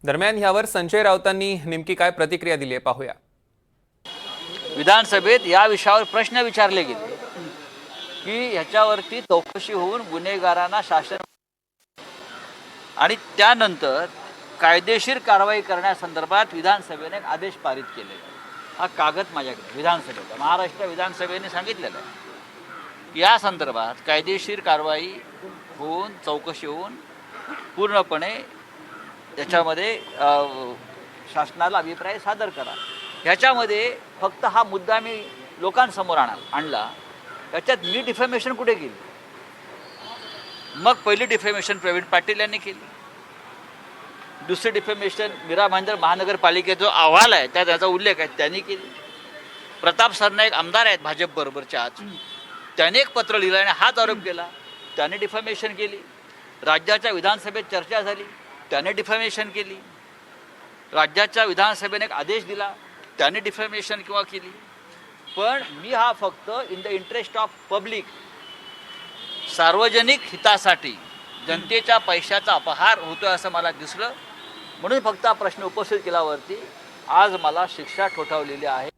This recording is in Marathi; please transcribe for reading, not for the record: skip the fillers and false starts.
दरम्यान यावर संजय राऊतांनी नेमकी काय प्रतिक्रिया दिली आहे पाहूया। विधानसभेत या विषयावर प्रश्न विचारले गेले की ह्याच्यावरती चौकशी होऊन गुन्हेगारांना शासन आणि त्यानंतर कायदेशीर कारवाई करण्यासंदर्भात विधानसभेने एक आदेश पारित केलेला आहे। हा कागद माझ्याकडे विधानसभेचा महाराष्ट्र विधानसभेने सांगितलेलं आहे या संदर्भात कायदेशीर कारवाई होऊन चौकशी होऊन पूर्णपणे त्याच्यामध्ये शासनाला अभिप्राय सादर करा। ह्याच्यामध्ये फक्त हा मुद्दा मी लोकांसमोर आणला, याच्यात मी डिफेमेशन कुठे केली? मग पहिली डिफेमेशन प्रवीण पाटील यांनी केली, दुसरी डिफेमेशन मीरा भाईंदर महानगरपालिकेचा जो अहवाल आहे त्याचा उल्लेख आहे त्यांनी केली। प्रताप सरनाईक आमदार आहेत भाजप बरोबरचे आज, त्याने एक पत्र लिहिलं आणि हाच आरोप केला, त्याने डिफेमेशन केली। राज्याच्या विधानसभेत चर्चा झाली, त्याने डिफेमेशन केली। राज्याच्या विधानसभेने एक आदेश दिला, त्याने डिफेमेशन किंवा केली। पण मी हा फक्त in the interest of public, सार्वजनिक हितासाठी जनतेच्या पैशाचा अपहार होतोय असं मला दिसलं, म्हणून फक्त हा प्रश्न उपस्थित केल्यावरती आज मला शिक्षा ठोठावलेली आहे।